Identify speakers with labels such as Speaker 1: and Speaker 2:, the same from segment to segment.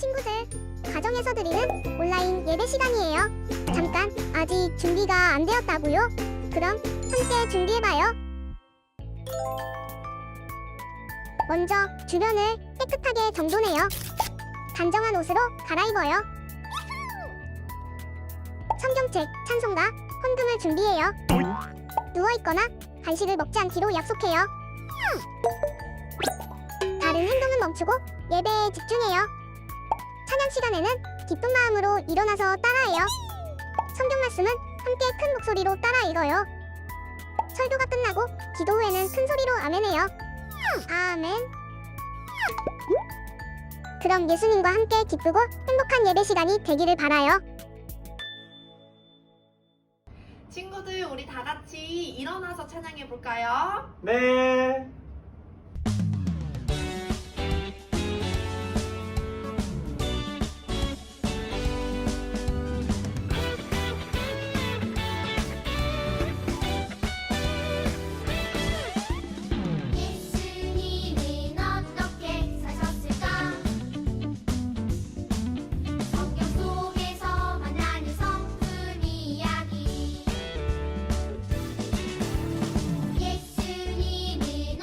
Speaker 1: 친구들, 가정에서 드리는 온라인 예배 시간이에요. 잠깐, 아직 준비가 안 되었다고요? 그럼 함께 준비해봐요. 먼저 주변을 깨끗하게 정돈해요. 단정한 옷으로 갈아입어요. 성경책, 찬송가, 헌금을 준비해요. 누워있거나 간식을 먹지 않기로 약속해요. 다른 행동은 멈추고 예배에 집중해요. 찬양 시간에는 기쁜 마음으로 일어나서 따라해요. 성경 말씀은 함께 큰 목소리로 따라 읽어요. 설교가 끝나고 기도 후에는 큰 소리로 아멘해요. 아멘. 그럼 예수님과 함께 기쁘고 행복한 예배 시간이 되기를 바라요.
Speaker 2: 친구들, 우리 다 같이 일어나서 찬양해 볼까요?
Speaker 3: 네.
Speaker 4: 예수님은 어떻게 사셨을까? 성경 속에서 만나는 성품 이야기. 예수님은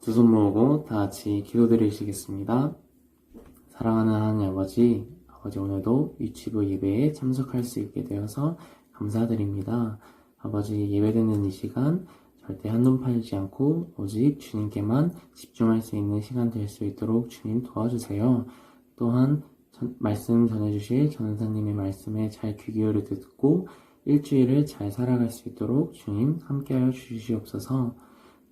Speaker 3: 두 손 모으고 다 같이 기도드리시겠습니다. 사랑하는 하나님 아버지, 오늘도 유치부 예배에 참석할 수 있게 되어서 감사드립니다. 아버지, 예배드리는 이 시간 절대 한눈 팔지 않고 오직 주님께만 집중할 수 있는 시간 될 수 있도록 주님 도와주세요. 또한 말씀 전해주실 전은사님의 말씀에 잘 귀 기울여 듣고 일주일을 잘 살아갈 수 있도록 주님 함께하여 주시옵소서.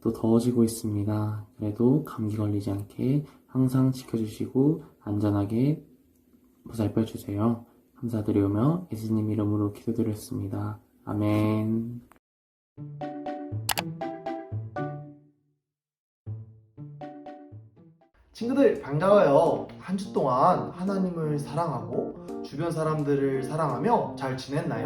Speaker 3: 또 더워지고 있습니다. 그래도 감기 걸리지 않게 항상 지켜주시고 안전하게 보살펴 주세요. 감사드리오며 예수님 이름으로 기도드렸습니다. 아멘.
Speaker 5: 친구들 반가워요. 한 주 동안 하나님을 사랑하고 주변 사람들을 사랑하며 잘 지냈나요?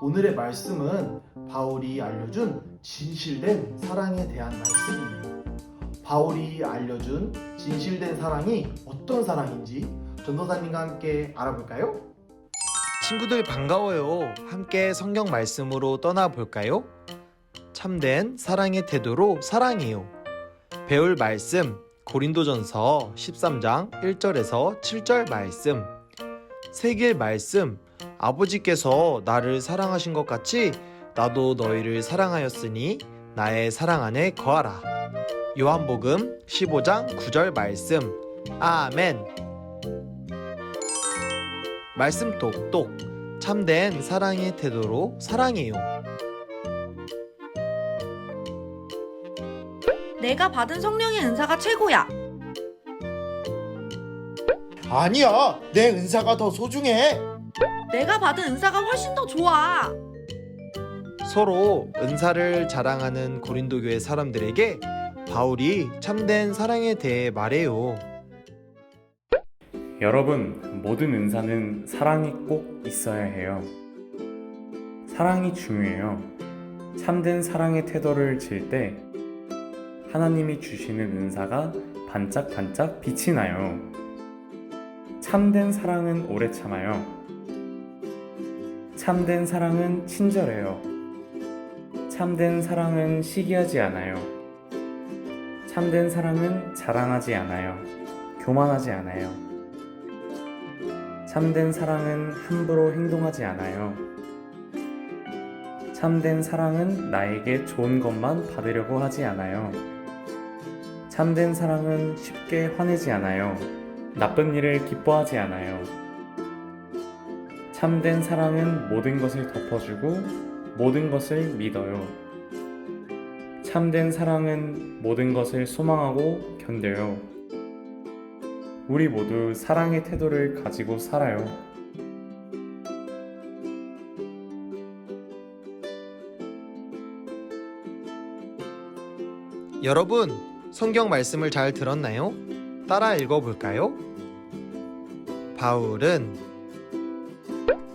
Speaker 5: 오늘의 말씀은 바울이 알려준 진실된 사랑에 대한 말씀이에요. 바울이 알려준 진실된 사랑이 어떤 사랑인지 전도사님과 함께 알아볼까요?
Speaker 6: 친구들 반가워요. 함께 성경 말씀으로 떠나볼까요? 참된 사랑의 태도로 사랑해요. 배울 말씀 고린도전서 13장 1절에서 7절 말씀. 새길 말씀. 아버지께서 나를 사랑하신 것 같이 나도 너희를 사랑하였으니 나의 사랑 안에 거하라. 요한복음 15장 9절 말씀. 아멘. 말씀 똑똑. 참된 사랑의 태도로 사랑해요.
Speaker 7: 내가 받은 성령의 은사가 최고야.
Speaker 8: 아니야, 내 은사가 더 소중해.
Speaker 7: 내가 받은 은사가 훨씬 더 좋아.
Speaker 6: 서로 은사를 자랑하는 고린도 교회 사람들에게 바울이 참된 사랑에 대해 말해요.
Speaker 3: 여러분, 모든 은사는 사랑이 꼭 있어야 해요. 사랑이 중요해요. 참된 사랑의 태도를 질 때 하나님이 주시는 은사가 반짝반짝 빛이 나요. 참된 사랑은 오래 참아요. 참된 사랑은 친절해요. 참된 사랑은 시기하지 않아요. 참된 사랑은 자랑하지 않아요. 교만하지 않아요. 참된 사랑은 함부로 행동하지 않아요. 참된 사랑은 나에게 좋은 것만 받으려고 하지 않아요. 참된 사랑은 쉽게 화내지 않아요. 나쁜 일을 기뻐하지 않아요. 참된 사랑은 모든 것을 덮어주고 모든 것을 믿어요. 참된 사랑은 모든 것을 소망하고 견뎌요. 우리 모두 사랑의 태도를 가지고 살아요.
Speaker 6: 여러분, 성경 말씀을 잘 들었나요? 따라 읽어볼까요? 바울은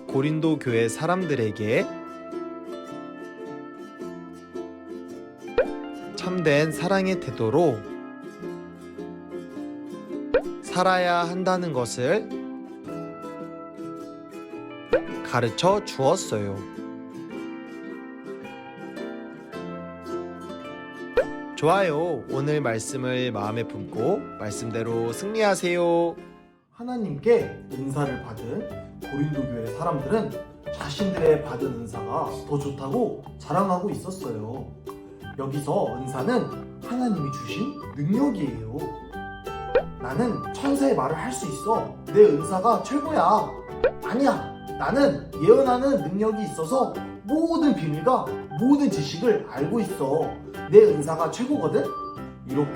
Speaker 6: 고린도 교회 사람들에게 참된 사랑의 태도로 살아야 한다는 것을 가르쳐 주었어요. 좋아요. 오늘 말씀을 마음에 품고 말씀대로 승리하세요.
Speaker 5: 하나님께 은사를 받은 고린도 교회 사람들은 자신들의 받은 은사가 더 좋다고 자랑하고 있었어요. 여기서 은사는 하나님이 주신 능력이에요. 나는 천사의 말을 할 수 있어. 내 은사가 최고야. 아니야. 나는 예언하는 능력이 있어서 모든 비밀과 모든 지식을 알고 있어. 내 은사가 최고거든? 이렇게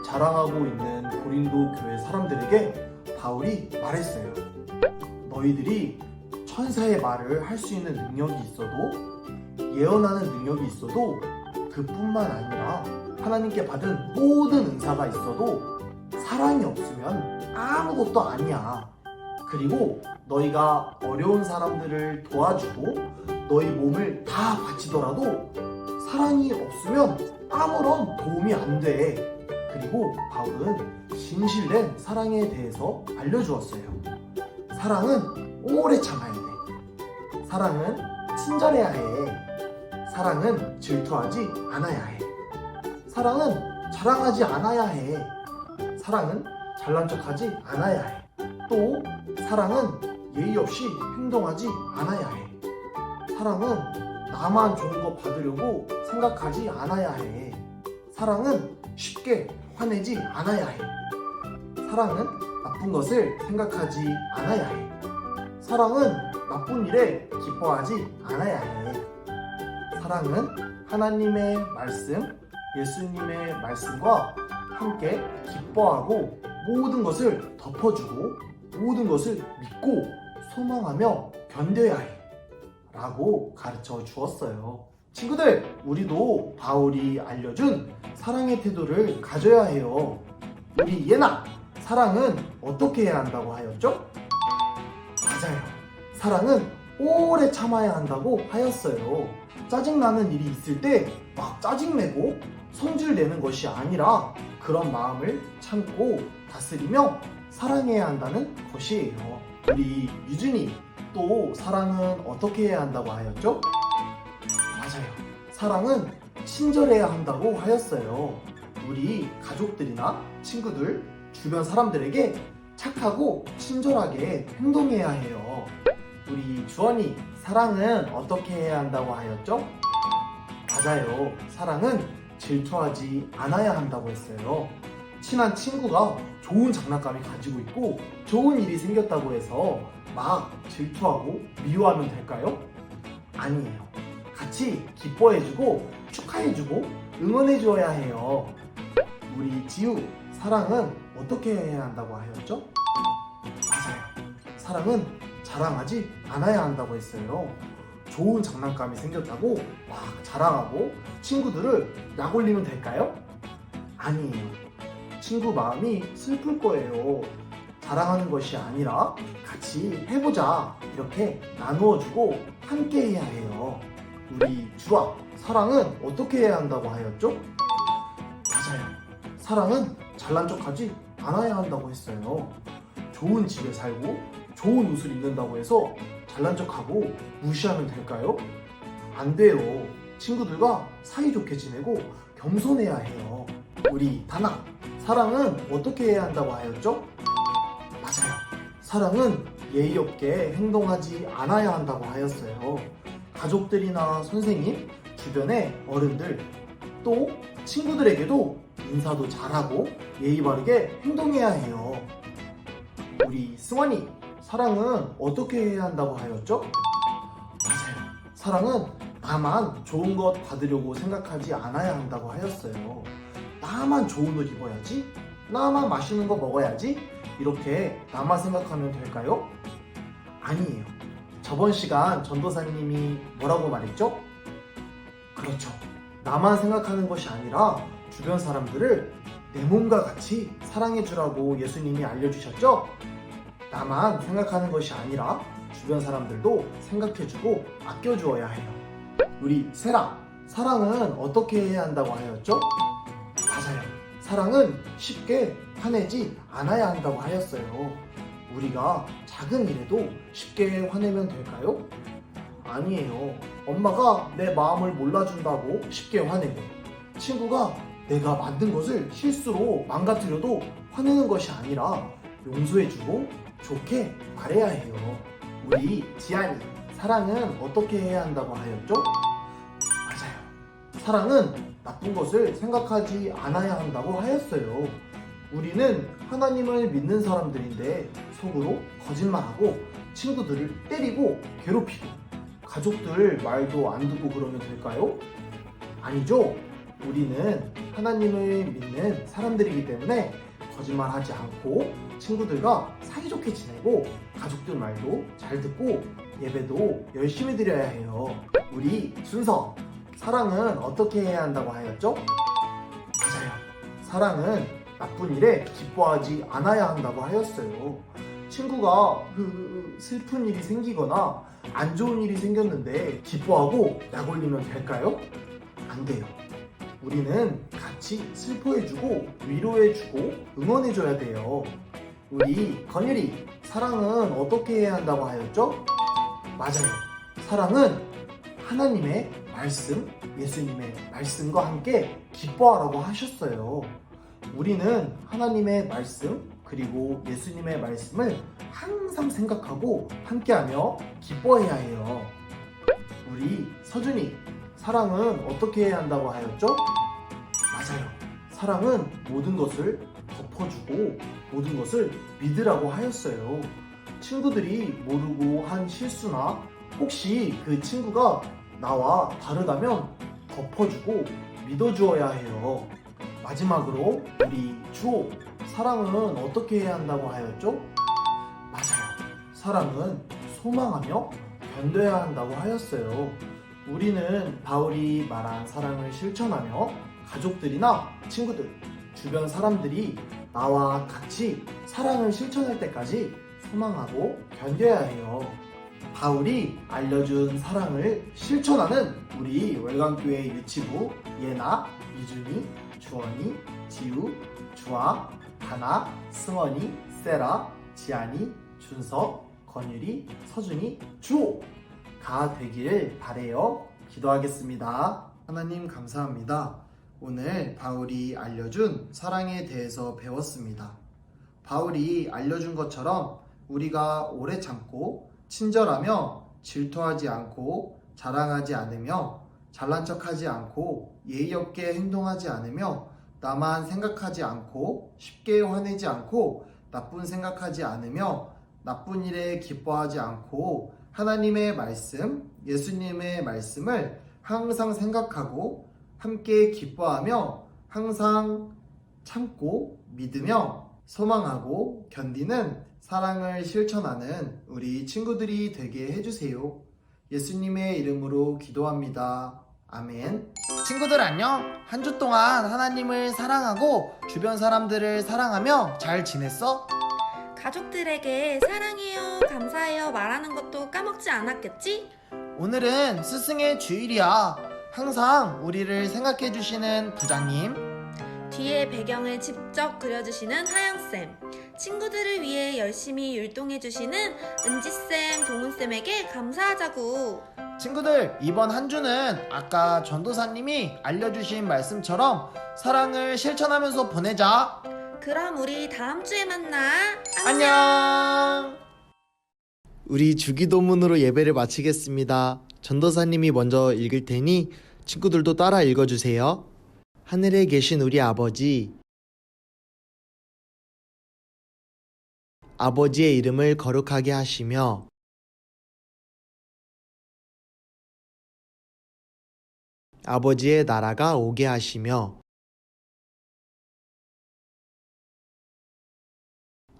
Speaker 5: 자랑하고 있는 고린도 교회 사람들에게 바울이 말했어요. 너희들이 천사의 말을 할 수 있는 능력이 있어도 예언하는 능력이 있어도 그뿐만 아니라 하나님께 받은 모든 은사가 있어도 사랑이 없으면 아무것도 아니야. 그리고 너희가 어려운 사람들을 도와주고 너희 몸을 다 바치더라도 사랑이 없으면 아무런 도움이 안 돼. 그리고 바울은 진실된 사랑에 대해서 알려주었어요. 사랑은 오래 참아야 돼. 사랑은 친절해야 해. 사랑은 질투하지 않아야 해. 사랑은 자랑하지 않아야 해. 사랑은 잘난 척하지 않아야 해. 또 사랑은 예의 없이 행동하지 않아야 해. 사랑은 나만 좋은 거 받으려고 생각하지 않아야 해. 사랑은 쉽게 화내지 않아야 해. 사랑은 나쁜 것을 생각하지 않아야 해. 사랑은 나쁜 일에 기뻐하지 않아야 해. 사랑은 하나님의 말씀, 예수님의 말씀과 함께 기뻐하고 모든 것을 덮어주고 모든 것을 믿고 소망하며 견뎌야 해. 라고 가르쳐 주었어요. 친구들, 우리도 바울이 알려준 사랑의 태도를 가져야 해요. 우리 예나, 사랑은 어떻게 해야 한다고 하였죠? 맞아요. 사랑은 오래 참아야 한다고 하였어요. 짜증나는 일이 있을 때 막 짜증내고 성질내는 것이 아니라 그런 마음을 참고 다스리며 사랑해야 한다는 것이에요. 우리 유준이, 또 사랑은 어떻게 해야 한다고 하였죠? 맞아요. 사랑은 친절해야 한다고 하였어요. 우리 가족들이나 친구들, 주변 사람들에게 착하고 친절하게 행동해야 해요. 우리 주원이, 사랑은 어떻게 해야 한다고 하였죠? 맞아요. 사랑은 질투하지 않아야 한다고 했어요. 친한 친구가 좋은 장난감을 가지고 있고 좋은 일이 생겼다고 해서 막 질투하고 미워하면 될까요? 아니에요. 같이 기뻐해주고 축하해주고 응원해줘야 해요. 우리 지우, 사랑은 어떻게 해야 한다고 하였죠? 맞아요. 사랑은 자랑하지 않아야 한다고 했어요. 좋은 장난감이 생겼다고 막 자랑하고 친구들을 약올리면 될까요? 아니에요. 친구 마음이 슬플 거예요. 자랑하는 것이 아니라 같이 해보자, 이렇게 나누어주고 함께 해야 해요. 우리 주아, 사랑은 어떻게 해야 한다고 하였죠? 맞아요. 사랑은 잘난 척하지 않아야 한다고 했어요. 좋은 집에 살고 좋은 옷을 입는다고 해서 잘난 척하고 무시하면 될까요? 안 돼요. 친구들과 사이좋게 지내고 겸손해야 해요. 우리 다나, 사랑은 어떻게 해야 한다고 하였죠? 맞아요. 사랑은 예의 없게 행동하지 않아야 한다고 하였어요. 가족들이나 선생님, 주변의 어른들, 또 친구들에게도 인사도 잘하고 예의 바르게 행동해야 해요. 우리 승환이, 사랑은 어떻게 해야 한다고 하였죠? 맞아요. 사랑은 나만 좋은 것 받으려고 생각하지 않아야 한다고 하였어요. 나만 좋은 옷 입어야지, 나만 맛있는 거 먹어야지, 이렇게 나만 생각하면 될까요? 아니에요. 저번 시간 전도사님이 뭐라고 말했죠? 그렇죠. 나만 생각하는 것이 아니라 주변 사람들을 내 몸과 같이 사랑해주라고 예수님이 알려주셨죠? 나만 생각하는 것이 아니라 주변 사람들도 생각해주고 아껴주어야 해요. 우리 세라, 사랑은 어떻게 해야 한다고 하였죠? 맞아요. 사랑은 쉽게 화내지 않아야 한다고 하였어요. 우리가 작은 일에도 쉽게 화내면 될까요? 아니에요. 엄마가 내 마음을 몰라준다고 쉽게 화내고, 친구가 내가 만든 것을 실수로 망가뜨려도 화내는 것이 아니라 용서해주고 좋게 말해야 해요. 우리 지안이, 사랑은 어떻게 해야 한다고 하였죠? 맞아요. 사랑은 나쁜 것을 생각하지 않아야 한다고 하였어요. 우리는 하나님을 믿는 사람들인데 속으로 거짓말하고 친구들을 때리고 괴롭히고 가족들 말도 안 듣고 그러면 될까요? 아니죠. 우리는 하나님을 믿는 사람들이기 때문에 거짓말하지 않고 친구들과 사이좋게 지내고 가족들 말도 잘 듣고 예배도 열심히 드려야 해요. 우리 순서, 사랑은 어떻게 해야 한다고 하였죠? 맞아요. 사랑은 나쁜 일에 기뻐하지 않아야 한다고 하였어요. 친구가 슬픈 일이 생기거나 안 좋은 일이 생겼는데 기뻐하고 약 올리면 될까요? 안 돼요. 우리는 같이 슬퍼해주고 위로해주고 응원해줘야 돼요. 우리 건율이, 사랑은 어떻게 해야 한다고 하였죠? 맞아요. 사랑은 하나님의 말씀, 예수님의 말씀과 함께 기뻐하라고 하셨어요. 우리는 하나님의 말씀 그리고 예수님의 말씀을 항상 생각하고 함께하며 기뻐해야 해요. 우리 서준이, 사랑은 어떻게 해야 한다고 하였죠? 맞아요. 사랑은 모든 것을 덮어주고 모든 것을 믿으라고 하였어요. 친구들이 모르고 한 실수나 혹시 그 친구가 나와 다르다면 덮어주고 믿어주어야 해요. 마지막으로 우리 주호, 사랑은 어떻게 해야 한다고 하였죠? 맞아요. 사랑은 소망하며 견뎌야 한다고 하였어요. 우리는 바울이 말한 사랑을 실천하며 가족들이나 친구들, 주변 사람들이 나와 같이 사랑을 실천할 때까지 소망하고 견뎌야 해요. 바울이 알려준 사랑을 실천하는 우리 월간교회 유치부 예나, 이준이, 주원이, 지우, 주아, 하나, 승원이, 세라, 지안이, 준석, 건율이, 서준이, 주호가 되기를 바래요. 기도하겠습니다. 하나님 감사합니다. 오늘 바울이 알려준 사랑에 대해서 배웠습니다. 바울이 알려준 것처럼 우리가 오래 참고 친절하며 질투하지 않고 자랑하지 않으며 잘난 척하지 않고 예의 없게 행동하지 않으며 나만 생각하지 않고 쉽게 화내지 않고 나쁜 생각하지 않으며 나쁜 일에 기뻐하지 않고 하나님의 말씀, 예수님의 말씀을 항상 생각하고 함께 기뻐하며 항상 참고 믿으며 소망하고 견디는 사랑을 실천하는 우리 친구들이 되게 해주세요. 예수님의 이름으로 기도합니다. 아멘.
Speaker 8: 친구들 안녕. 한 주 동안 하나님을 사랑하고 주변 사람들을 사랑하며 잘 지냈어?
Speaker 7: 가족들에게 사랑해요, 감사해요 말하는 것도 까먹지 않았겠지?
Speaker 8: 오늘은 스승의 주일이야. 항상 우리를 생각해 주시는 부장님,
Speaker 7: 뒤에 배경을 직접 그려주시는 하영쌤, 친구들을 위해 열심히 율동해주시는 은지쌤, 동훈쌤에게 감사하자고.
Speaker 8: 친구들 이번 한 주는 아까 전도사님이 알려주신 말씀처럼 사랑을 실천하면서 보내자.
Speaker 7: 그럼 우리 다음 주에 만나.
Speaker 8: 안녕.
Speaker 6: 우리 주기도문으로 예배를 마치겠습니다. 전도사님이 먼저 읽을 테니 친구들도 따라 읽어주세요. 하늘에 계신 우리 아버지, 아버지의 이름을 거룩하게 하시며 아버지의 나라가 오게 하시며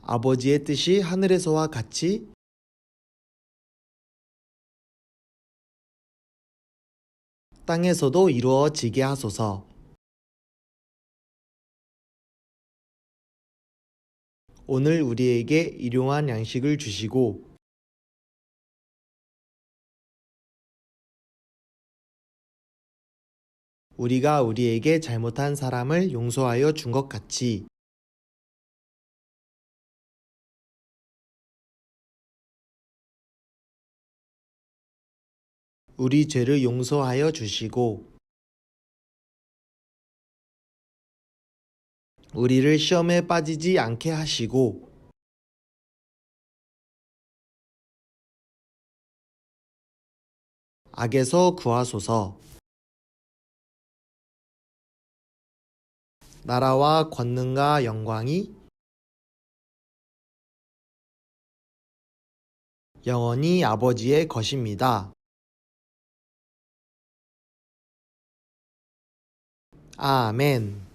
Speaker 6: 아버지의 뜻이 하늘에서와 같이 땅에서도 이루어지게 하소서. 오늘 우리에게 일용할 양식을 주시고 우리가 우리에게 잘못한 사람을 용서하여 준 것 같이 우리 죄를 용서하여 주시고 우리를 시험에 빠지지 않게 하시고 악에서 구하소서. 나라와 권능과 영광이 영원히 아버지의 것입니다. 아멘.